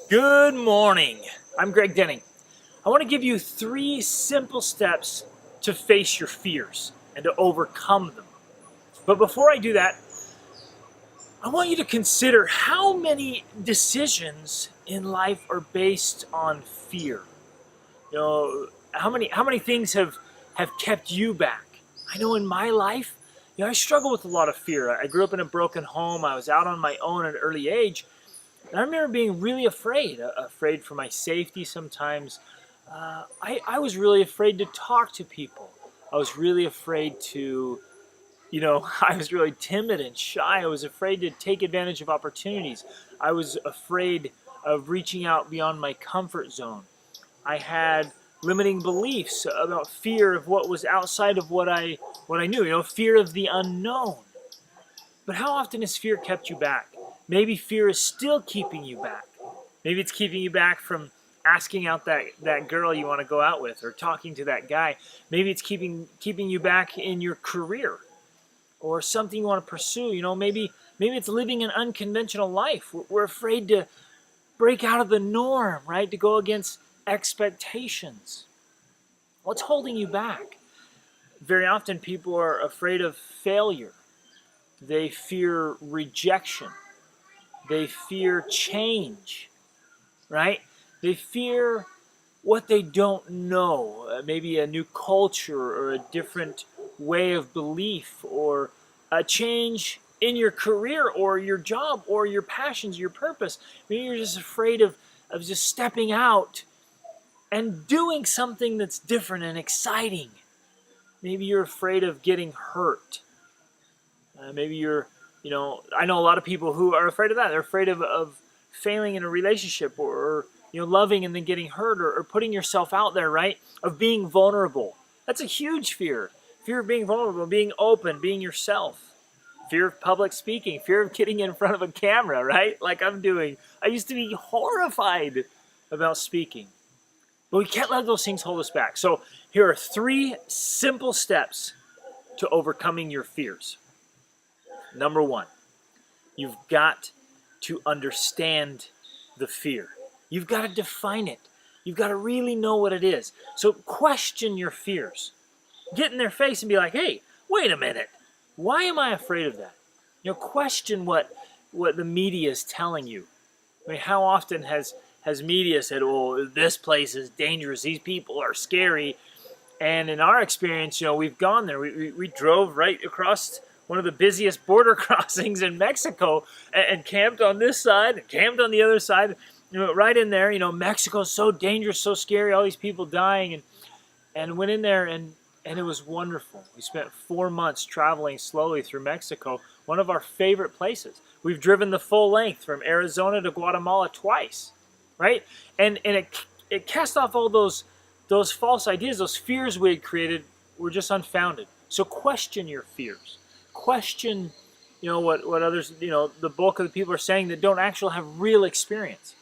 Good morning. I'm Greg Denning. I want to give you 3 simple steps to face your fears and to overcome them. But before I do that, I want you to consider how many decisions in life are based on fear. How many things have kept you back? I know in my life, I struggle with a lot of fear. I grew up in a broken home. I was out on my own at an early age. And I remember being really afraid for my safety sometimes. I was really afraid to talk to people. I was really afraid to, I was really timid and shy. I was afraid to take advantage of opportunities. I was afraid of reaching out beyond my comfort zone. I had limiting beliefs about fear of what was outside of what I knew, fear of the unknown. But how often has fear kept you back? Maybe fear is still keeping you back. Maybe it's keeping you back from asking out that girl you want to go out with or talking to that guy. Maybe it's keeping you back in your career or something you want to pursue. Maybe it's living an unconventional life. We're afraid to break out of the norm, right? To go against expectations. What's holding you back? Very often people are afraid of failure. They fear rejection. They fear change, right? They fear what they don't know, maybe a new culture or a different way of belief or a change in your career or your job or your passions, your purpose. Maybe you're just afraid of just stepping out and doing something that's different and exciting. Maybe you're afraid of getting hurt. Maybe you're I know a lot of people who are afraid of that. They're afraid of failing in a relationship or loving and then getting hurt or putting yourself out there, right? Of being vulnerable. That's a huge fear. Fear of being vulnerable, being open, being yourself. Fear of public speaking, fear of getting in front of a camera, right? Like I'm doing. I used to be horrified about speaking. But we can't let those things hold us back. So here are 3 simple steps to overcoming your fears. Number 1, you've got to understand the fear. You've got to define it. You've got to really know what it is. So question your fears. Get in their face and be like, hey, wait a minute. Why am I afraid of that? Question what the media is telling you. I mean, how often has media said, oh, this place is dangerous. These people are scary. And in our experience, we've gone there. We drove right across one of the busiest border crossings in Mexico and camped on this side and camped on the other side, right in there. Mexico's so dangerous, so scary, all these people dying, and went in there and it was wonderful. We spent 4 months traveling slowly through Mexico, one of our favorite places. We've driven the full length from Arizona to Guatemala twice, right? And it cast off all those false ideas, those fears we had created were just unfounded. So question your fears. Question, what others, the bulk of the people are saying that don't actually have real experience.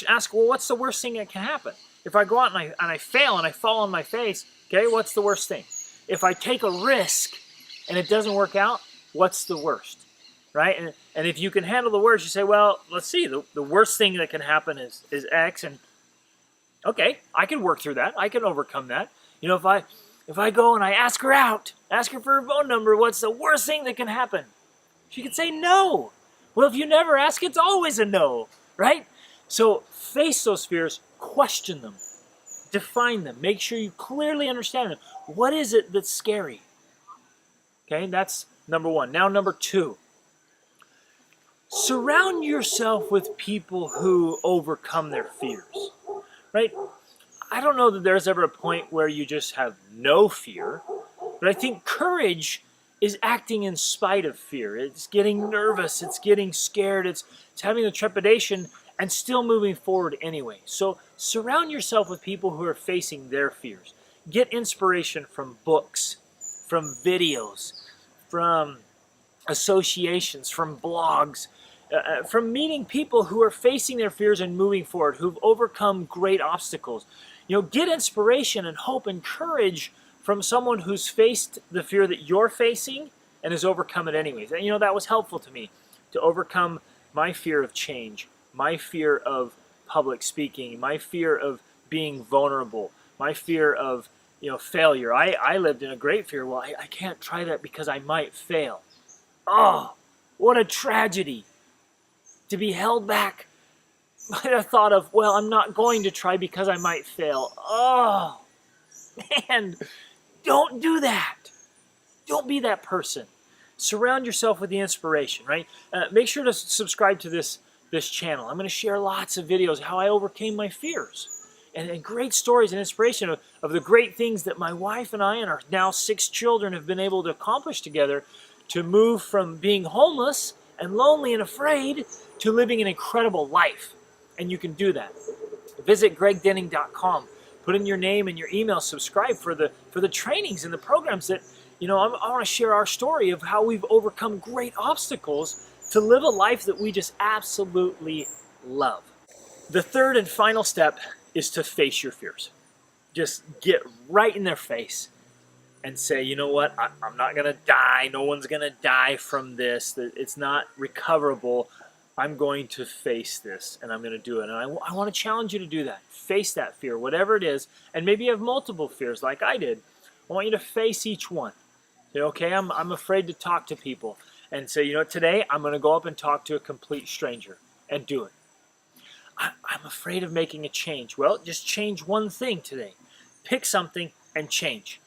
Ask, well, what's the worst thing that can happen? If I go out and I fail and I fall on my face, okay, what's the worst thing? If I take a risk and it doesn't work out, what's the worst, right? And if you can handle the worst, you say, well, let's see, the worst thing that can happen is X, and okay, I can work through that. I can overcome that. If I go and I ask her out, ask her for her phone number, what's the worst thing that can happen? She could say no. Well, if you never ask, it's always a no, right? So face those fears, question them, define them, make sure you clearly understand them. What is it that's scary? Okay, that's number 1. Now, number 2, surround yourself with people who overcome their fears, right? I don't know that there's ever a point where you just have no fear, but I think courage is acting in spite of fear. It's getting nervous, it's getting scared, it's having the trepidation and still moving forward anyway. So surround yourself with people who are facing their fears. Get inspiration from books, from videos, from associations, from blogs, from meeting people who are facing their fears and moving forward, who've overcome great obstacles. Get inspiration and hope and courage from someone who's faced the fear that you're facing and has overcome it anyways. And that was helpful to me to overcome my fear of change my fear of public speaking, my fear of being vulnerable, my fear of failure. I lived in a great fear. Well, I can't try that because I might fail. Oh, what a tragedy to be held back by the thought of, well, I'm not going to try because I might fail. Oh, man, don't do that. Don't be that person. Surround yourself with the inspiration, right? Make sure to subscribe to this channel. I'm going to share lots of videos how I overcame my fears and great stories and inspiration of the great things that my wife and I and our now 6 children have been able to accomplish together to move from being homeless and lonely and afraid to living an incredible life. And you can do that. Visit gregdenning.com. Put in your name and your email. Subscribe for the trainings and the programs that I want to share our story of how we've overcome great obstacles to live a life that we just absolutely love. The third and final step is to face your fears. Just get right in their face and say, you know what, I'm not going to die. No one's going to die from this. It's not recoverable. I'm going to face this and I'm going to do it. And I want to challenge you to do that. Face that fear, whatever it is. And maybe you have multiple fears like I did. I want you to face each one. Say, okay, I'm afraid to talk to people. And say, today I'm going to go up and talk to a complete stranger and do it. I'm afraid of making a change. Well, just change one thing today. Pick something and change.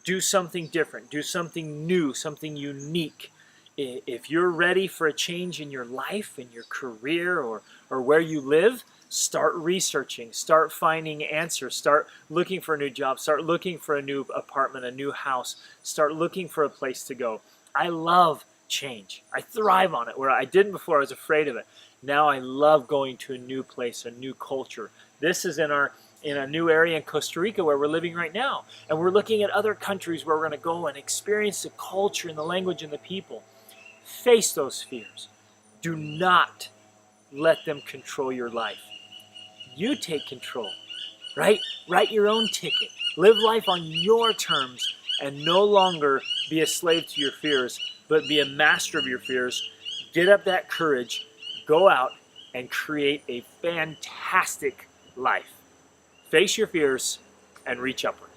Do something different. Do something new, something unique. If you're ready for a change in your life, in your career, or where you live, start researching, start finding answers, start looking for a new job, start looking for a new apartment, a new house, start looking for a place to go. I love change. I thrive on it. Where I didn't before, I was afraid of it. Now I love going to a new place, a new culture. This is in a new area in Costa Rica where we're living right now. And we're looking at other countries where we're going to go and experience the culture and the language and the people. Face those fears. Do not let them control your life. You take control, right? Write your own ticket. Live life on your terms and no longer be a slave to your fears, but be a master of your fears. Get up that courage, go out and create a fantastic life. Face your fears and reach upward.